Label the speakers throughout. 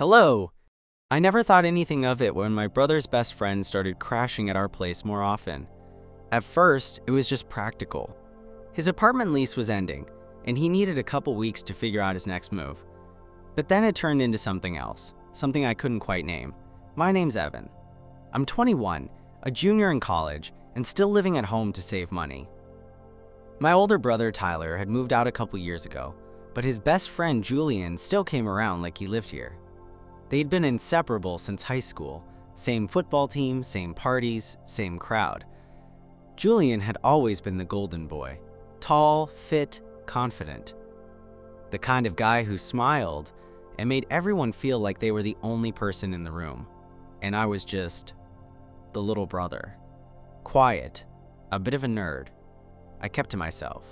Speaker 1: Hello! I never thought anything of it when my brother's best friend started crashing at our place more often. At first, it was just practical. His apartment lease was ending, and he needed a couple weeks to figure out his next move. But then it turned into something else, something I couldn't quite name. My name's Evan. I'm 21, a junior in college, and still living at home to save money. My older brother, Tyler, had moved out a couple years ago, but his best friend, Julian, still came around like he lived here. They'd been inseparable since high school. Same football team, same parties, same crowd. Julian had always been the golden boy. Tall, fit, confident. The kind of guy who smiled and made everyone feel like they were the only person in the room. And I was just the little brother. Quiet, a bit of a nerd. I kept to myself.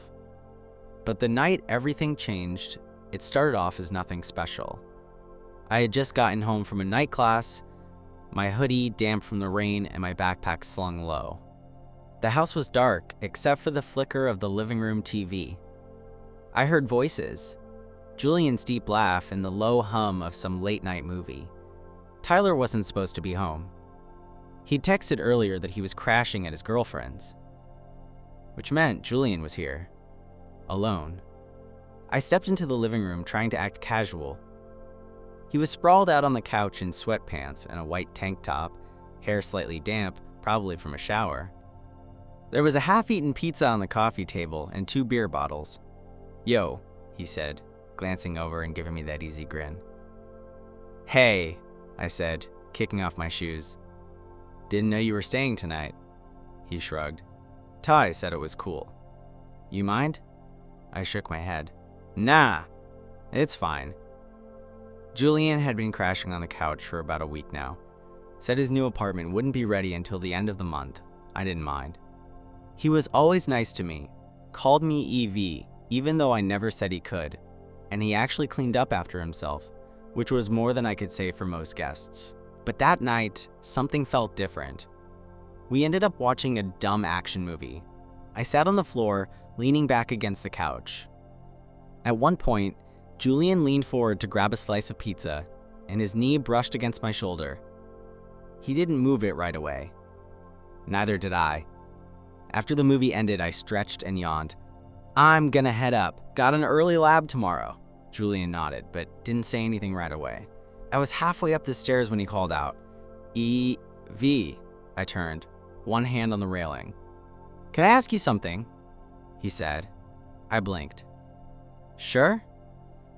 Speaker 1: But the night everything changed, it started off as nothing special. I had just gotten home from a night class, my hoodie damp from the rain and my backpack slung low. The house was dark except for the flicker of the living room TV. I heard voices, Julian's deep laugh and the low hum of some late-night movie. Tyler wasn't supposed to be home. He'd texted earlier that he was crashing at his girlfriend's, which meant Julian was here, alone. I stepped into the living room trying to act casual. He was sprawled out on the couch in sweatpants and a white tank top, hair slightly damp, probably from a shower. There was a half-eaten pizza on the coffee table and 2 beer bottles. "Yo," he said, glancing over and giving me that easy grin. "Hey," I said, kicking off my shoes. "Didn't know you were staying tonight." He shrugged. "Ty said it was cool. You mind?" I shook my head. "Nah, it's fine." Julian had been crashing on the couch for about a week now. Said his new apartment wouldn't be ready until the end of the month. I didn't mind. He was always nice to me, called me EV, even though I never said he could, and he actually cleaned up after himself, which was more than I could say for most guests. But that night, something felt different. We ended up watching a dumb action movie. I sat on the floor, leaning back against the couch. At one point, Julian leaned forward to grab a slice of pizza, and his knee brushed against my shoulder. He didn't move it right away. Neither did I. After the movie ended, I stretched and yawned. "I'm gonna head up. Got an early lab tomorrow." Julian nodded, but didn't say anything right away. I was halfway up the stairs when he called out, "EV." I turned, one hand on the railing. "Can I ask you something?" he said. I blinked. "Sure?"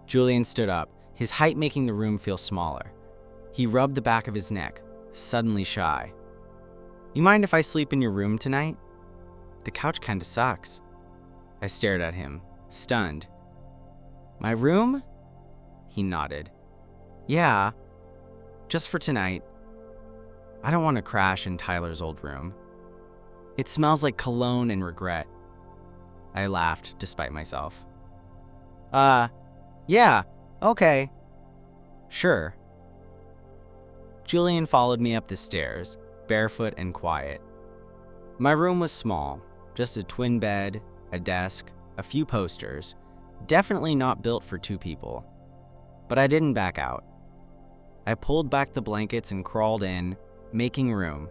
Speaker 1: Julian stood up, his height making the room feel smaller. He rubbed the back of his neck, suddenly shy. "You mind if I sleep in your room tonight? The couch kinda sucks." I stared at him, stunned. "My room?" He nodded. "Yeah, just for tonight. I don't want to crash in Tyler's old room. It smells like cologne and regret." I laughed, despite myself. Yeah, okay. Sure." Julian followed me up the stairs, barefoot and quiet. My room was small, just a twin bed, a desk, a few posters, definitely not built for 2 people. But I didn't back out. I pulled back the blankets and crawled in, making room.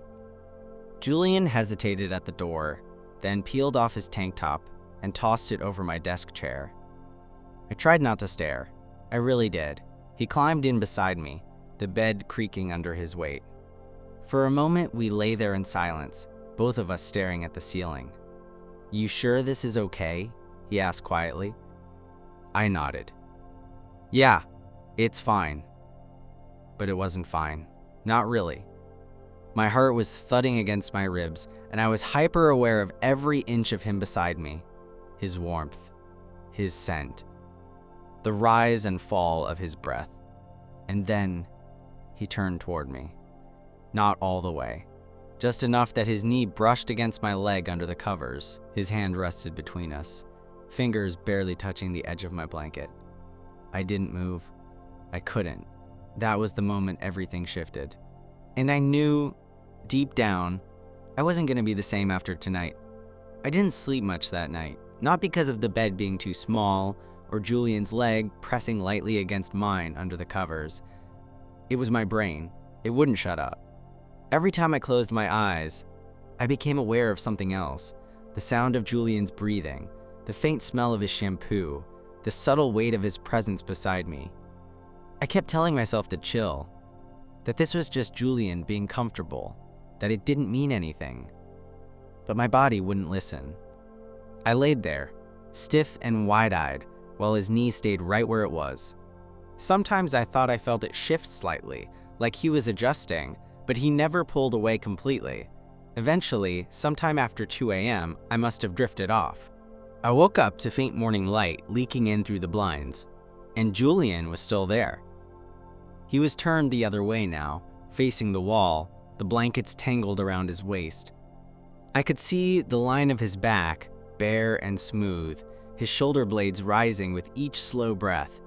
Speaker 1: Julian hesitated at the door, then peeled off his tank top and tossed it over my desk chair. I tried not to stare. I really did. He climbed in beside me, the bed creaking under his weight. For a moment, we lay there in silence, both of us staring at the ceiling. "You sure this is okay?" he asked quietly. I nodded. "Yeah, it's fine." But it wasn't fine. Not really. My heart was thudding against my ribs, and I was hyper aware of every inch of him beside me. His warmth, his scent, the rise and fall of his breath. And then he turned toward me. Not all the way. Just enough that his knee brushed against my leg under the covers. His hand rested between us, fingers barely touching the edge of my blanket. I didn't move. I couldn't. That was the moment everything shifted. And I knew, deep down, I wasn't going to be the same after tonight. I didn't sleep much that night, not because of the bed being too small or Julian's leg pressing lightly against mine under the covers, It was my brain. It wouldn't shut up. Every time I closed my eyes, I became aware of something else. The sound of Julian's breathing, the faint smell of his shampoo, the subtle weight of his presence beside me. I kept telling myself to chill, that this was just Julian being comfortable, that it didn't mean anything. But my body wouldn't listen. I laid there, stiff and wide-eyed, while his knee stayed right where it was. Sometimes I thought I felt it shift slightly, like he was adjusting, but he never pulled away completely. Eventually, sometime after 2 a.m., I must have drifted off. I woke up to faint morning light leaking in through the blinds, and Julian was still there. He was turned the other way now, facing the wall, the blankets tangled around his waist. I could see the line of his back, bare and smooth, his shoulder blades rising with each slow breath.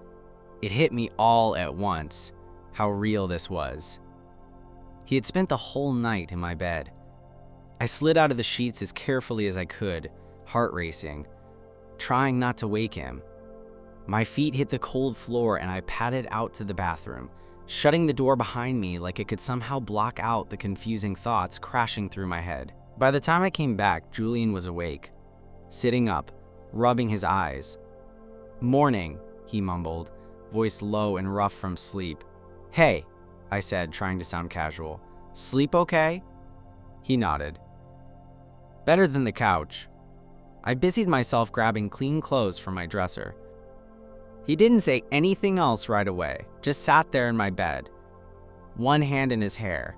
Speaker 1: It hit me all at once, how real this was. He had spent the whole night in my bed. I slid out of the sheets as carefully as I could, heart racing, trying not to wake him. My feet hit the cold floor and I padded out to the bathroom, shutting the door behind me like it could somehow block out the confusing thoughts crashing through my head. By the time I came back, Julian was awake, sitting up, rubbing his eyes. "Morning," he mumbled, voice low and rough from sleep. "Hey," I said, trying to sound casual. "Sleep okay?" He nodded. "Better than the couch." I busied myself grabbing clean clothes from my dresser. He didn't say anything else right away, just sat there in my bed, one hand in his hair,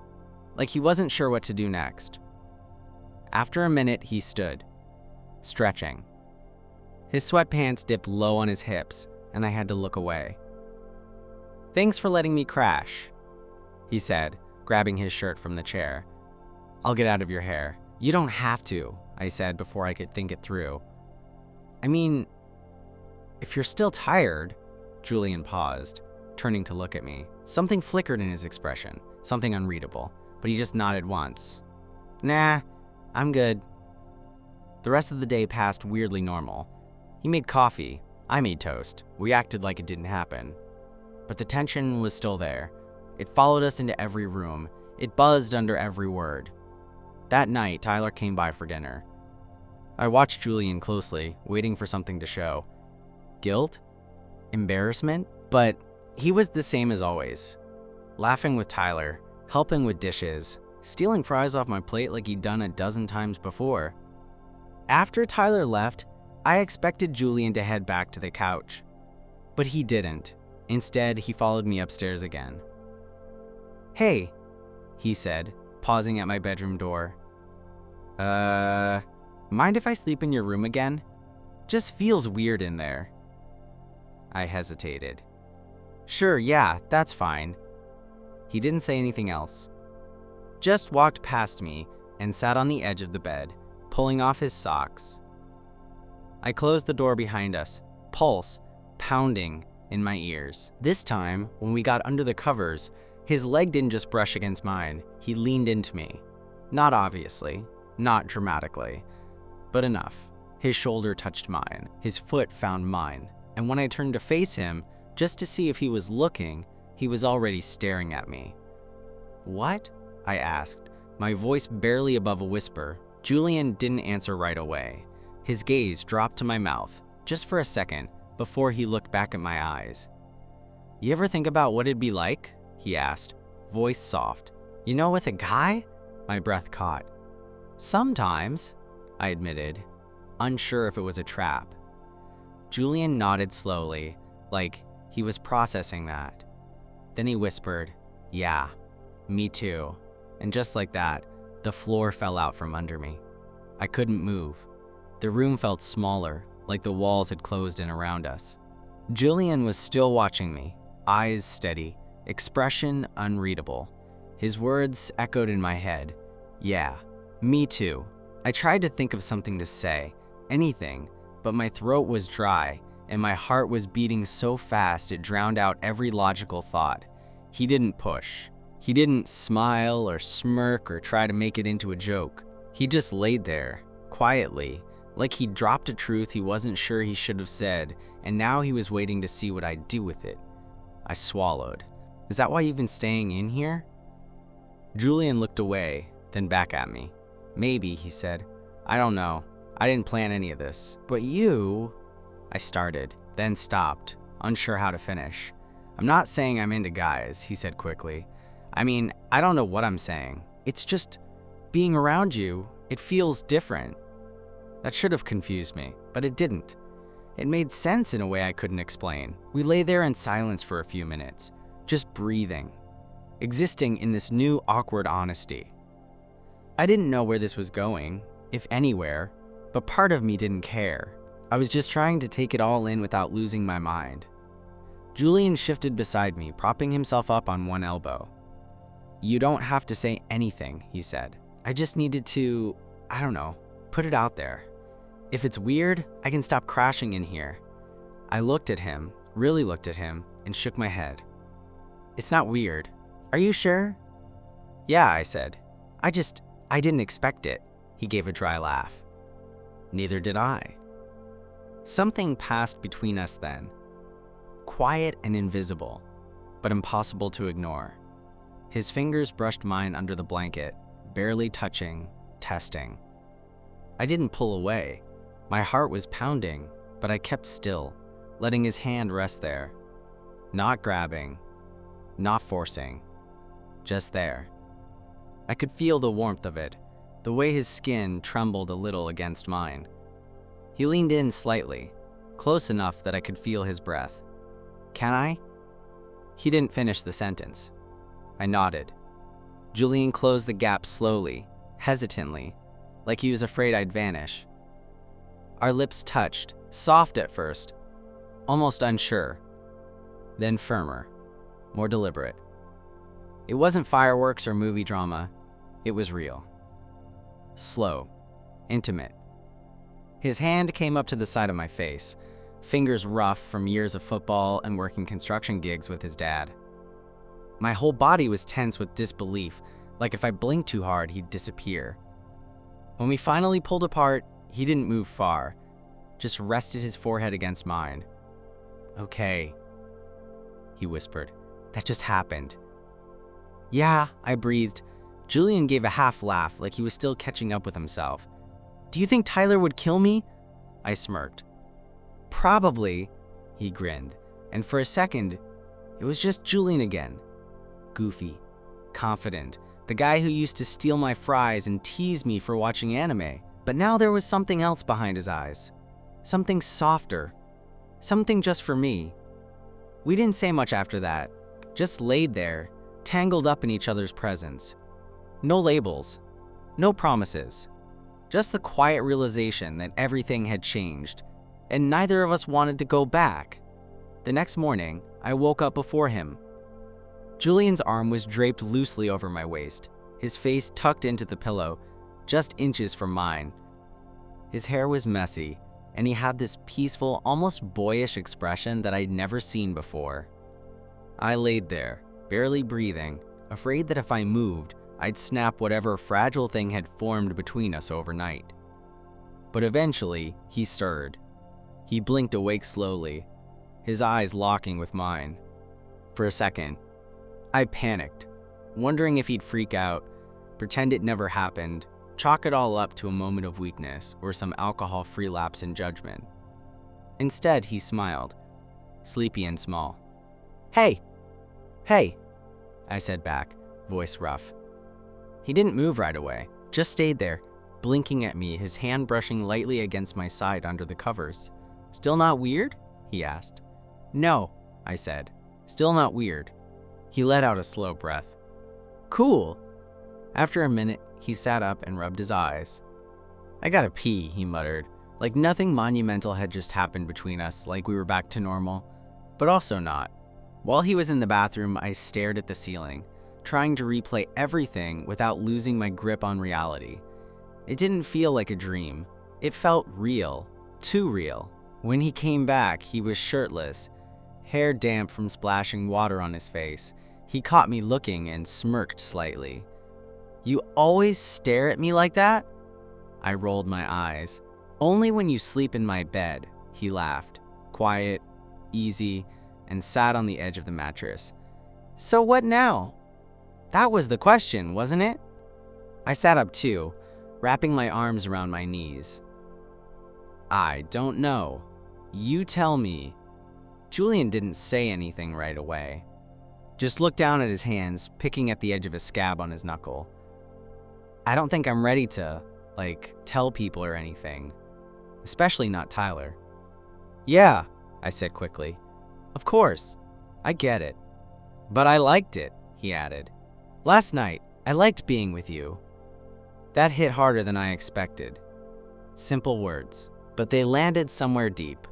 Speaker 1: like he wasn't sure what to do next. After a minute, he stood, stretching. His sweatpants dipped low on his hips, and I had to look away. "Thanks for letting me crash," he said, grabbing his shirt from the chair. "I'll get out of your hair." "You don't have to," I said before I could think it through. "I mean, if you're still tired." Julian paused, turning to look at me. Something flickered in his expression, something unreadable, but he just nodded once. "Nah, I'm good." The rest of the day passed weirdly normal. He made coffee, I made toast. We acted like it didn't happen. But the tension was still there. It followed us into every room. It buzzed under every word. That night, Tyler came by for dinner. I watched Julian closely, waiting for something to show. Guilt? Embarrassment? But he was the same as always. Laughing with Tyler, helping with dishes, stealing fries off my plate like he'd done a dozen times before. After Tyler left, I expected Julian to head back to the couch. But he didn't. Instead, he followed me upstairs again. "Hey," he said, pausing at my bedroom door. Mind if I sleep in your room again? Just feels weird in there." I hesitated. "Sure, yeah, that's fine." He didn't say anything else. Just walked past me and sat on the edge of the bed, pulling off his socks. I closed the door behind us, pulse pounding in my ears. This time, when we got under the covers, his leg didn't just brush against mine, he leaned into me. Not obviously, not dramatically, but enough. His shoulder touched mine, his foot found mine, and when I turned to face him, just to see if he was looking, he was already staring at me. "What?" I asked, my voice barely above a whisper. Julian didn't answer right away. His gaze dropped to my mouth, just for a second, before he looked back at my eyes. "You ever think about what it'd be like?" he asked, voice soft. "You know, with a guy?" My breath caught. "Sometimes," I admitted, unsure if it was a trap. Julian nodded slowly, like he was processing that. Then he whispered, "Yeah, me too." And just like that, the floor fell out from under me. I couldn't move. The room felt smaller, like the walls had closed in around us. Julian was still watching me, eyes steady, expression unreadable. His words echoed in my head. "Yeah, me too." I tried to think of something to say, anything, but my throat was dry, and my heart was beating so fast it drowned out every logical thought. He didn't push. He didn't smile or smirk or try to make it into a joke. He just laid there, quietly, like he'd dropped a truth he wasn't sure he should have said, and now he was waiting to see what I'd do with it. I swallowed. Is that why you've been staying in here? Julian looked away, then back at me. Maybe, he said. I don't know. I didn't plan any of this. But you... I started, then stopped, unsure how to finish. I'm not saying I'm into guys, he said quickly. I mean, I don't know what I'm saying. It's just, being around you, it feels different. That should have confused me, but it didn't. It made sense in a way I couldn't explain. We lay there in silence for a few minutes, just breathing, existing in this new awkward honesty. I didn't know where this was going, if anywhere, but part of me didn't care. I was just trying to take it all in without losing my mind. Julian shifted beside me, propping himself up on one elbow. You don't have to say anything, he said. I just needed to, I don't know, put it out there. If it's weird, I can stop crashing in here. I looked at him, really looked at him, and shook my head. It's not weird. Are you sure? Yeah, I said. I didn't expect it. He gave a dry laugh. Neither did I. Something passed between us then. Quiet and invisible, but impossible to ignore. His fingers brushed mine under the blanket, barely touching, testing. I didn't pull away. My heart was pounding, but I kept still, letting his hand rest there. Not grabbing, not forcing, just there. I could feel the warmth of it, the way his skin trembled a little against mine. He leaned in slightly, close enough that I could feel his breath. Can I? He didn't finish the sentence. I nodded. Julian closed the gap slowly, hesitantly, like he was afraid I'd vanish. Our lips touched, soft at first, almost unsure, then firmer, more deliberate. It wasn't fireworks or movie drama, it was real. Slow, intimate. His hand came up to the side of my face, fingers rough from years of football and working construction gigs with his dad. My whole body was tense with disbelief, like if I blinked too hard, he'd disappear. When we finally pulled apart, he didn't move far, just rested his forehead against mine. Okay, he whispered. That just happened. Yeah, I breathed. Julian gave a half laugh, like he was still catching up with himself. Do you think Tyler would kill me? I smirked. Probably, he grinned, and for a second, it was just Julian again. Goofy, confident, the guy who used to steal my fries and tease me for watching anime. But now there was something else behind his eyes. Something softer. Something just for me. We didn't say much after that, just laid there, tangled up in each other's presence. No labels, no promises, just the quiet realization that everything had changed, and neither of us wanted to go back. The next morning, I woke up before him. Julian's arm was draped loosely over my waist, his face tucked into the pillow, just inches from mine. His hair was messy, and he had this peaceful, almost boyish expression that I'd never seen before. I laid there, barely breathing, afraid that if I moved, I'd snap whatever fragile thing had formed between us overnight. But eventually, he stirred. He blinked awake slowly, his eyes locking with mine. For a second, I panicked, wondering if he'd freak out, pretend it never happened, chalk it all up to a moment of weakness or some alcohol-free lapse in judgment. Instead, he smiled, sleepy and small. Hey! Hey! I said back, voice rough. He didn't move right away, just stayed there, blinking at me, his hand brushing lightly against my side under the covers. Still not weird? He asked. No, I said. Still not weird. He let out a slow breath. Cool. After a minute, he sat up and rubbed his eyes. I gotta pee, he muttered, like nothing monumental had just happened between us, like we were back to normal, but also not. While he was in the bathroom, I stared at the ceiling, trying to replay everything without losing my grip on reality. It didn't feel like a dream. It felt real, too real. When he came back, he was shirtless, hair damp from splashing water on his face. He caught me looking and smirked slightly. You always stare at me like that? I rolled my eyes. Only when you sleep in my bed, he laughed, quiet, easy, and sat on the edge of the mattress. So what now? That was the question, wasn't it? I sat up too, wrapping my arms around my knees. I don't know. You tell me. Julian didn't say anything right away. Just looked down at his hands, picking at the edge of a scab on his knuckle. I don't think I'm ready to, tell people or anything. Especially not Tyler. Yeah, I said quickly. Of course. I get it. But I liked it, he added. Last night, I liked being with you. That hit harder than I expected. Simple words, but they landed somewhere deep.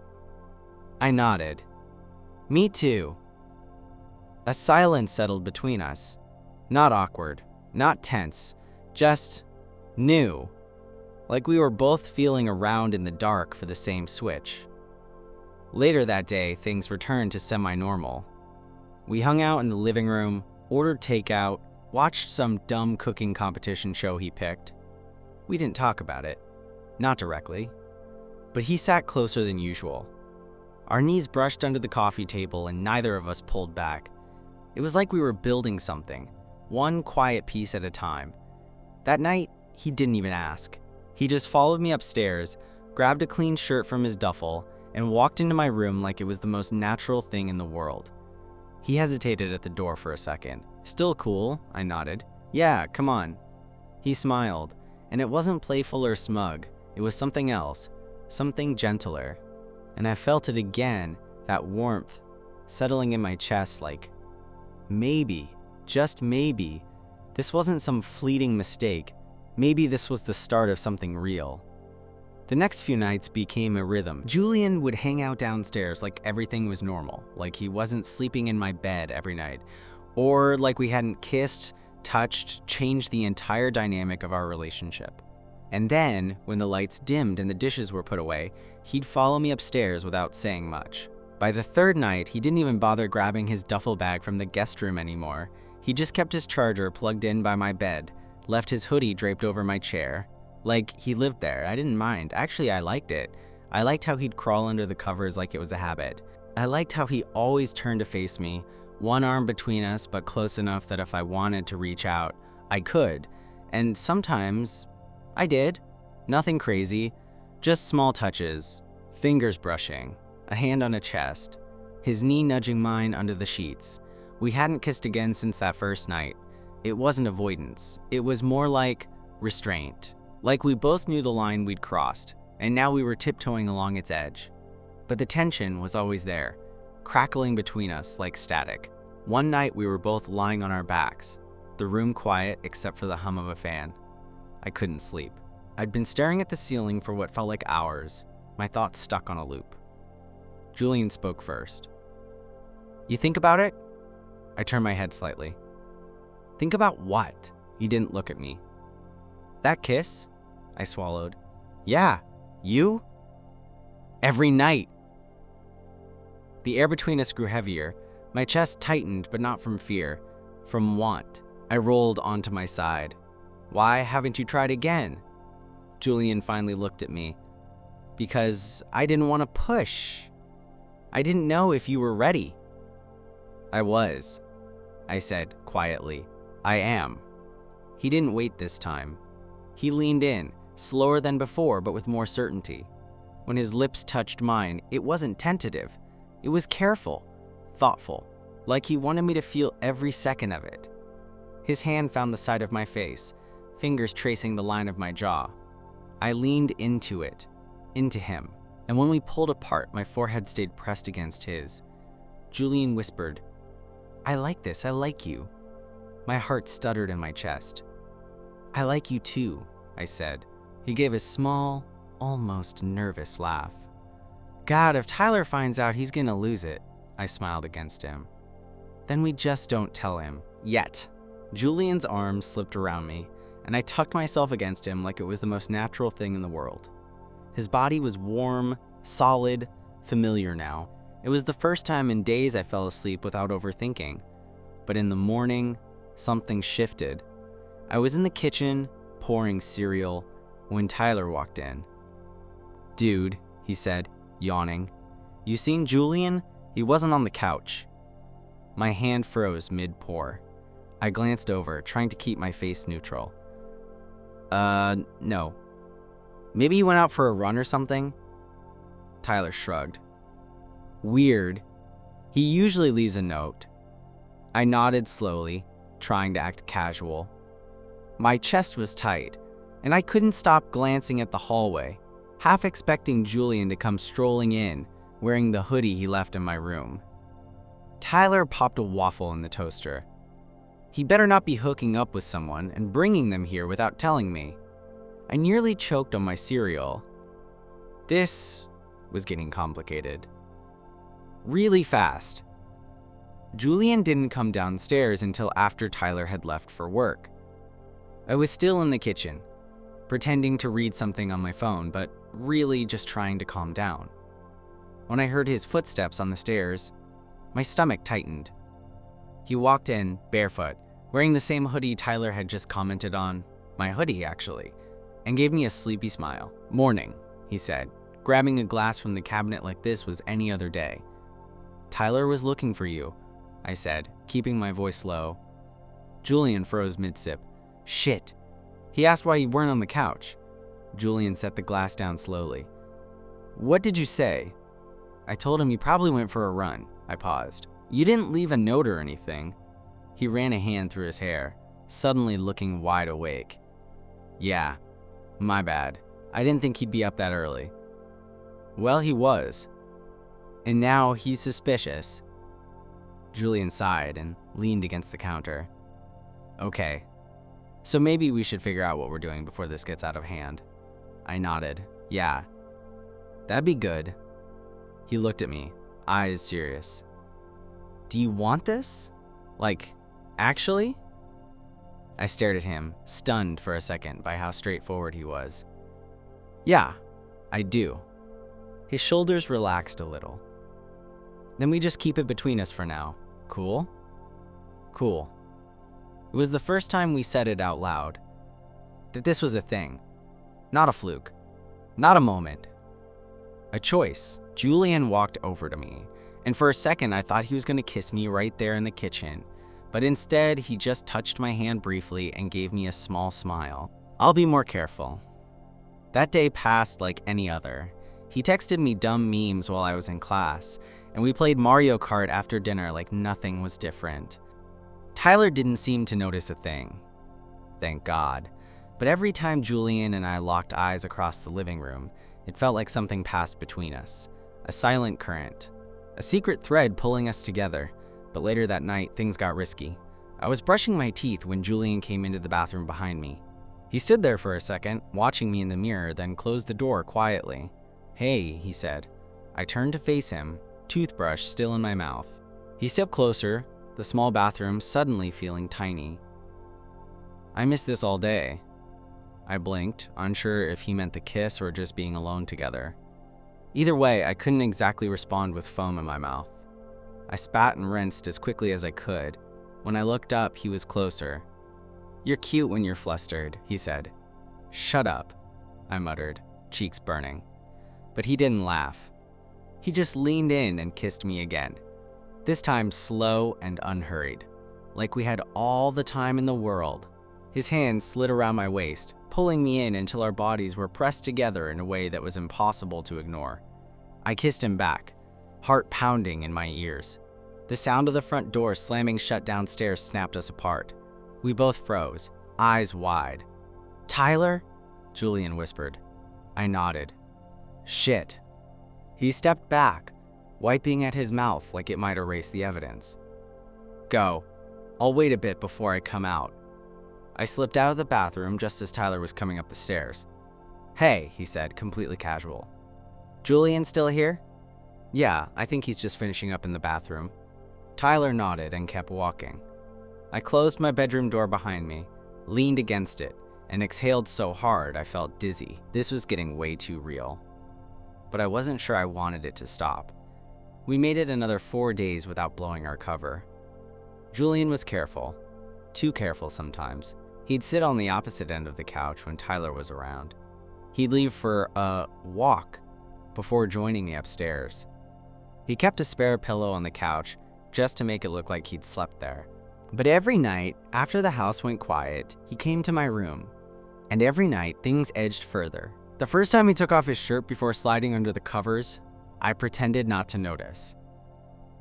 Speaker 1: I nodded. Me too. A silence settled between us. Not awkward, not tense, just new. Like we were both feeling around in the dark for the same switch. Later that day, things returned to semi-normal. We hung out in the living room, ordered takeout, watched some dumb cooking competition show he picked. We didn't talk about it. Not directly. But he sat closer than usual. Our knees brushed under the coffee table and neither of us pulled back. It was like we were building something, one quiet piece at a time. That night, he didn't even ask. He just followed me upstairs, grabbed a clean shirt from his duffel, and walked into my room like it was the most natural thing in the world. He hesitated at the door for a second. Still cool, I nodded. Yeah, come on. He smiled, and it wasn't playful or smug. It was something else, something gentler. And I felt it again, that warmth, settling in my chest like, maybe, just maybe, this wasn't some fleeting mistake. Maybe this was the start of something real. The next few nights became a rhythm. Julian would hang out downstairs like everything was normal, like he wasn't sleeping in my bed every night, or like we hadn't kissed, touched, changed the entire dynamic of our relationship. And then, when the lights dimmed and the dishes were put away, he'd follow me upstairs without saying much. By the third night, he didn't even bother grabbing his duffel bag from the guest room anymore. He just kept his charger plugged in by my bed, left his hoodie draped over my chair. Like he lived there. I didn't mind. Actually, I liked it. I liked how he'd crawl under the covers like it was a habit. I liked how he always turned to face me, one arm between us but close enough that if I wanted to reach out, I could. And sometimes I did. Nothing crazy, just small touches, fingers brushing, a hand on a chest, his knee nudging mine under the sheets. We hadn't kissed again since that first night. It wasn't avoidance. It was more like restraint. Like we both knew the line we'd crossed, and now we were tiptoeing along its edge. But the tension was always there, crackling between us like static. One night we were both lying on our backs, the room quiet except for the hum of a fan. I couldn't sleep. I'd been staring at the ceiling for what felt like hours, my thoughts stuck on a loop. Julian spoke first. You think about it? I turned my head slightly. Think about what? He didn't look at me. That kiss? I swallowed. Yeah, you? Every night. The air between us grew heavier. My chest tightened, but not from fear, from want. I rolled onto my side. Why haven't you tried again? Julian finally looked at me. Because I didn't want to push. I didn't know if you were ready. I was, I said quietly. I am. He didn't wait this time. He leaned in, slower than before, but with more certainty. When his lips touched mine, it wasn't tentative. It was careful, thoughtful, like he wanted me to feel every second of it. His hand found the side of my face, fingers tracing the line of my jaw. I leaned into it, into him, and when we pulled apart, my forehead stayed pressed against his. Julian whispered, I like this, I like you. My heart stuttered in my chest. I like you too, I said. He gave a small, almost nervous laugh. God, if Tyler finds out, he's gonna lose it, I smiled against him. Then we just don't tell him. Yet. Julian's arms slipped around me, and I tucked myself against him like it was the most natural thing in the world. His body was warm, solid, familiar now. It was the first time in days I fell asleep without overthinking. But in the morning, something shifted. I was in the kitchen, pouring cereal, when Tyler walked in. Dude, he said, yawning. You seen Julian? He wasn't on the couch. My hand froze mid-pour. I glanced over, trying to keep my face neutral. No. Maybe he went out for a run or something? Tyler shrugged. Weird. He usually leaves a note. I nodded slowly, trying to act casual. My chest was tight, and I couldn't stop glancing at the hallway, half expecting Julian to come strolling in, wearing the hoodie he left in my room. Tyler popped a waffle in the toaster. He better not be hooking up with someone and bringing them here without telling me. I nearly choked on my cereal. This was getting complicated. Really fast. Julian didn't come downstairs until after Tyler had left for work. I was still in the kitchen, pretending to read something on my phone, but really just trying to calm down. When I heard his footsteps on the stairs, my stomach tightened. He walked in, barefoot, wearing the same hoodie Tyler had just commented on, my hoodie actually, and gave me a sleepy smile. "Morning," he said. Grabbing a glass from the cabinet like this was any other day. "Tyler was looking for you," I said, keeping my voice low. Julian froze mid-sip. "Shit." He asked why you weren't on the couch. Julian set the glass down slowly. "What did you say?" I told him you probably went for a run. I paused. "You didn't leave a note or anything." He ran a hand through his hair, suddenly looking wide awake. "Yeah, my bad. I didn't think he'd be up that early." "Well, he was. And now he's suspicious." Julian sighed and leaned against the counter. "Okay, so maybe we should figure out what we're doing before this gets out of hand." I nodded. "Yeah, that'd be good." He looked at me, eyes serious. "Do you want this? Like, actually?" I stared at him, stunned for a second by how straightforward he was. "Yeah, I do." His shoulders relaxed a little. "Then we just keep it between us for now. Cool?" "Cool." It was the first time we said it out loud. That this was a thing. Not a fluke. Not a moment. A choice. Julian walked over to me, and for a second I thought he was going to kiss me right there in the kitchen, but instead he just touched my hand briefly and gave me a small smile. "I'll be more careful." That day passed like any other. He texted me dumb memes while I was in class, and we played Mario Kart after dinner like nothing was different. Tyler didn't seem to notice a thing. Thank God. But every time Julian and I locked eyes across the living room, it felt like something passed between us. A silent current. A secret thread pulling us together. But later that night, things got risky. I was brushing my teeth when Julian came into the bathroom behind me. He stood there for a second, watching me in the mirror, then closed the door quietly. "Hey," he said. I turned to face him, toothbrush still in my mouth. He stepped closer, the small bathroom suddenly feeling tiny. "I missed this all day." I blinked, unsure if he meant the kiss or just being alone together. Either way, I couldn't exactly respond with foam in my mouth. I spat and rinsed as quickly as I could. When I looked up, he was closer. "You're cute when you're flustered," he said. "Shut up," I muttered, cheeks burning. But he didn't laugh. He just leaned in and kissed me again. This time slow and unhurried, like we had all the time in the world. His hand slid around my waist, pulling me in until our bodies were pressed together in a way that was impossible to ignore. I kissed him back, heart pounding in my ears. The sound of the front door slamming shut downstairs snapped us apart. We both froze, eyes wide. "Tyler?" Julian whispered. I nodded. "Shit." He stepped back, wiping at his mouth like it might erase the evidence. "Go. I'll wait a bit before I come out." I slipped out of the bathroom just as Tyler was coming up the stairs. "Hey," he said, completely casual. "Julian still here?" "Yeah, I think he's just finishing up in the bathroom." Tyler nodded and kept walking. I closed my bedroom door behind me, leaned against it, and exhaled so hard I felt dizzy. This was getting way too real. But I wasn't sure I wanted it to stop. We made it another 4 days without blowing our cover. Julian was careful. Too careful sometimes. He'd sit on the opposite end of the couch when Tyler was around. He'd leave for a walk before joining me upstairs. He kept a spare pillow on the couch, just to make it look like he'd slept there. But every night, after the house went quiet, he came to my room. And every night, things edged further. The first time he took off his shirt before sliding under the covers, I pretended not to notice.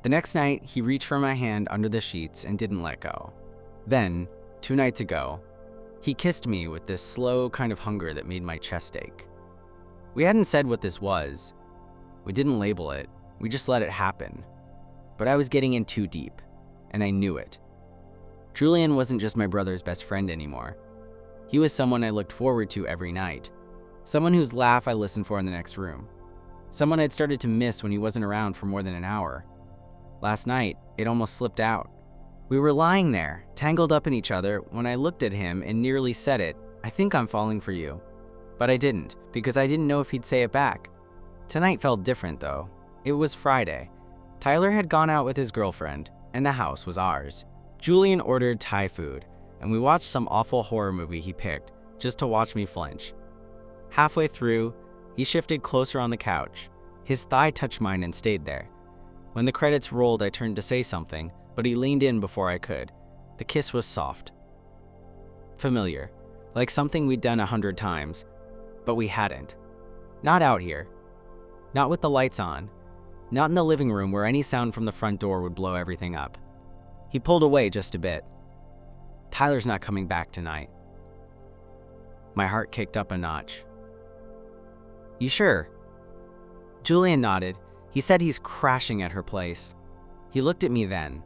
Speaker 1: The next night, he reached for my hand under the sheets and didn't let go. Then, 2 nights ago, he kissed me with this slow kind of hunger that made my chest ache. We hadn't said what this was. We didn't label it. We just let it happen. But I was getting in too deep, and I knew it. Julian wasn't just my brother's best friend anymore. He was someone I looked forward to every night. Someone whose laugh I listened for in the next room. Someone I'd started to miss when he wasn't around for more than an hour. Last night, it almost slipped out. We were lying there, tangled up in each other, when I looked at him and nearly said it, "I think I'm falling for you." But I didn't, because I didn't know if he'd say it back. Tonight felt different, though. It was Friday. Tyler had gone out with his girlfriend, and the house was ours. Julian ordered Thai food, and we watched some awful horror movie he picked, just to watch me flinch. Halfway through, he shifted closer on the couch. His thigh touched mine and stayed there. When the credits rolled, I turned to say something, but he leaned in before I could. The kiss was soft. Familiar, like something we'd done 100 times, but we hadn't. Not out here. Not with the lights on. Not in the living room where any sound from the front door would blow everything up. He pulled away just a bit. Tyler's not coming back tonight. My heart kicked up a notch. You sure? Julian nodded. He said he's crashing at her place. He looked at me then.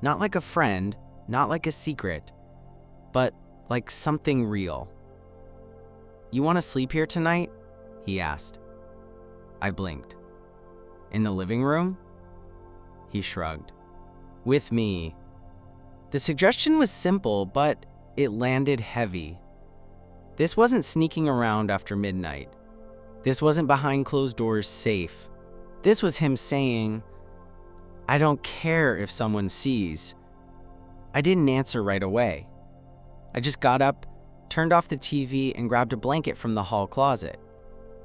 Speaker 1: Not like a friend, not like a secret, but like something real. You want to sleep here tonight? He asked. I blinked. In the living room? He shrugged. With me. The suggestion was simple, but it landed heavy. This wasn't sneaking around after midnight. This wasn't behind closed doors safe. This was him saying, I don't care if someone sees. I didn't answer right away. I just got up, turned off the TV, and grabbed a blanket from the hall closet.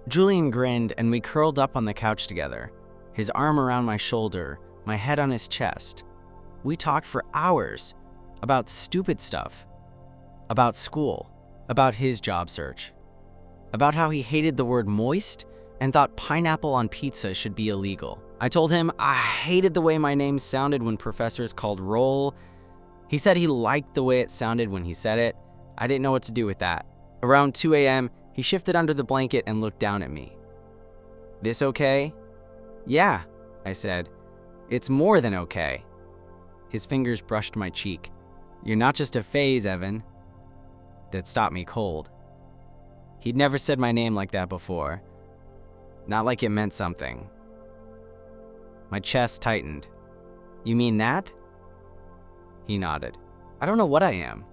Speaker 1: Julian grinned, and we curled up on the couch together, his arm around my shoulder, my head on his chest. We talked for hours about stupid stuff, about school, about his job search, about how he hated the word moist and thought pineapple on pizza should be illegal. I told him I hated the way my name sounded when professors called roll. He said he liked the way it sounded when he said it. I didn't know what to do with that. Around 2 a.m., he shifted under the blanket and looked down at me. This okay? Yeah, I said. It's more than okay. His fingers brushed my cheek. You're not just a phase, Evan. That stopped me cold. He'd never said my name like that before. Not like it meant something. My chest tightened. You mean that? He nodded. I don't know what I am,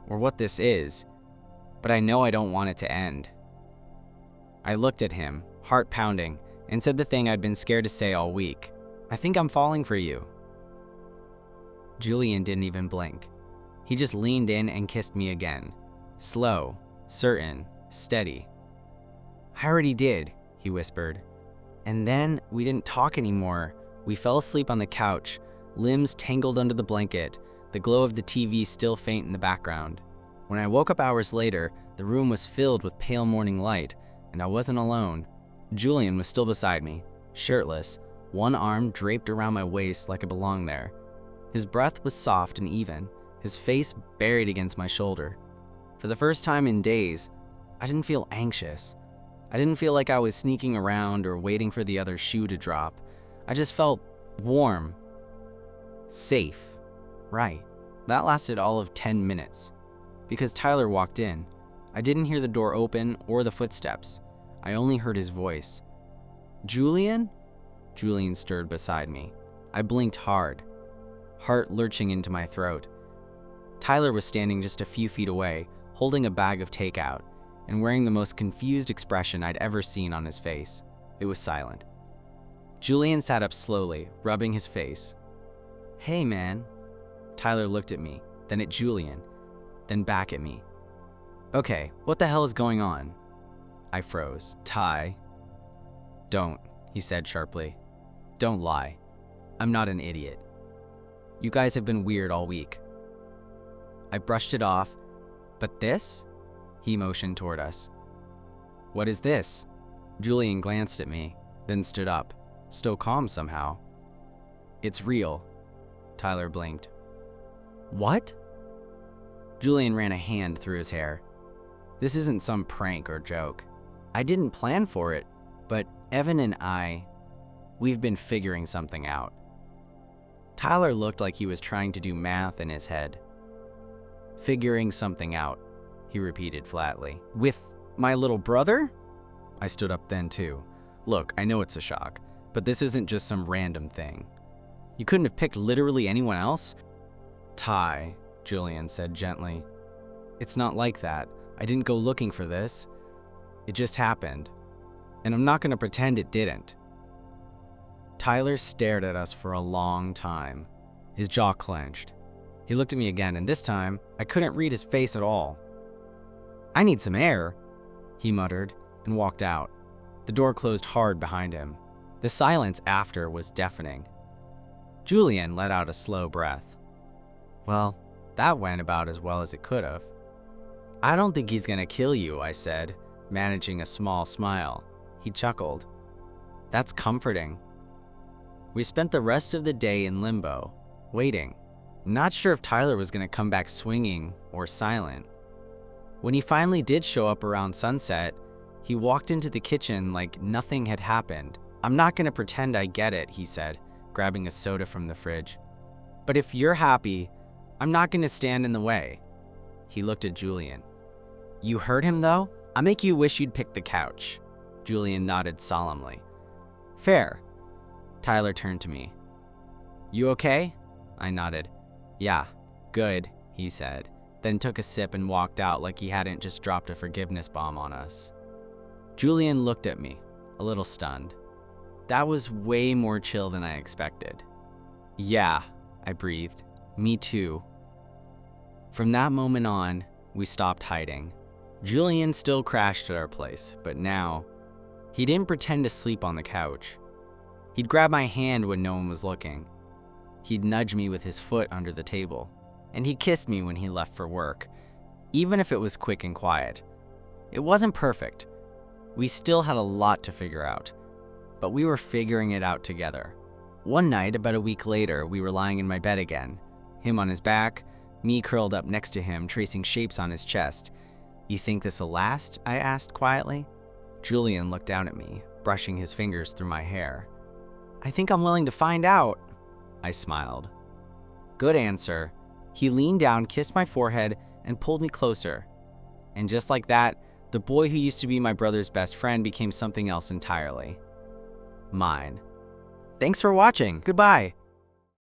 Speaker 1: or what this is, but I know I don't want it to end. I looked at him, heart pounding, and said the thing I'd been scared to say all week. I think I'm falling for you. Julian didn't even blink. He just leaned in and kissed me again. Slow, certain, steady. I already did, he whispered. And then we didn't talk anymore. We fell asleep on the couch, limbs tangled under the blanket, the glow of the TV still faint in the background. When I woke up hours later, the room was filled with pale morning light, and I wasn't alone. Julian was still beside me, shirtless, one arm draped around my waist like it belonged there. His breath was soft and even, his face buried against my shoulder. For the first time in days, I didn't feel anxious. I didn't feel like I was sneaking around or waiting for the other shoe to drop. I just felt warm, safe, right. That lasted all of 10 minutes. Because Tyler walked in, I didn't hear the door open or the footsteps. I only heard his voice. Julian? Julian stirred beside me. I blinked hard, heart lurching into my throat. Tyler was standing just a few feet away, holding a bag of takeout, and wearing the most confused expression I'd ever seen on his face. It was silent. Julian sat up slowly, rubbing his face. Hey, man. Tyler looked at me, then at Julian, then back at me. Okay, what the hell is going on? I froze. Ty. Don't, he said sharply. Don't lie. I'm not an idiot. You guys have been weird all week." I brushed it off. "But this?" He motioned toward us. "What is this?" Julian glanced at me, then stood up, still calm somehow. "It's real." Tyler blinked. "What?" Julian ran a hand through his hair. "This isn't some prank or joke. I didn't plan for it, but Evan and we've been figuring something out." Tyler looked like he was trying to do math in his head. "Figuring something out," he repeated flatly. "With my little brother?" I stood up then too. "Look, I know it's a shock, but this isn't just some random thing. You couldn't have picked literally anyone else?" "Ty," Julian said gently. "It's not like that. I didn't go looking for this. It just happened. And I'm not going to pretend it didn't." Tyler stared at us for a long time. His jaw clenched. He looked at me again, and this time, I couldn't read his face at all. "I need some air," he muttered, and walked out. The door closed hard behind him. The silence after was deafening. Julian let out a slow breath. "Well, that went about as well as it could have." "I don't think he's gonna kill you," I said, managing a small smile. He chuckled. "That's comforting." We spent the rest of the day in limbo, waiting, not sure if Tyler was gonna come back swinging or silent. When he finally did show up around sunset, he walked into the kitchen like nothing had happened. "I'm not gonna pretend I get it," he said, grabbing a soda from the fridge. "But if you're happy, I'm not gonna stand in the way." He looked at Julian. "You heard him though? I'll make you wish you'd picked the couch." Julian nodded solemnly. "Fair." Tyler turned to me. "You okay?" I nodded. "Yeah, good," he said, then took a sip and walked out like he hadn't just dropped a forgiveness bomb on us. Julian looked at me, a little stunned. That was way more chill than I expected. "Yeah," I breathed. "Me too." From that moment on, we stopped hiding. Julian still crashed at our place, but now, he didn't pretend to sleep on the couch. He'd grab my hand when no one was looking. He'd nudge me with his foot under the table, and he kissed me when he left for work, even if it was quick and quiet. It wasn't perfect. We still had a lot to figure out, but we were figuring it out together. One night, about a week later, we were lying in my bed again, him on his back, me curled up next to him, tracing shapes on his chest. "You think this'll last?" I asked quietly. Julian looked down at me, brushing his fingers through my hair. "I think I'm willing to find out." I smiled. "Good answer." He leaned down, kissed my forehead, and pulled me closer. And just like that, the boy who used to be my brother's best friend became something else entirely. Mine. Thanks for watching. Goodbye.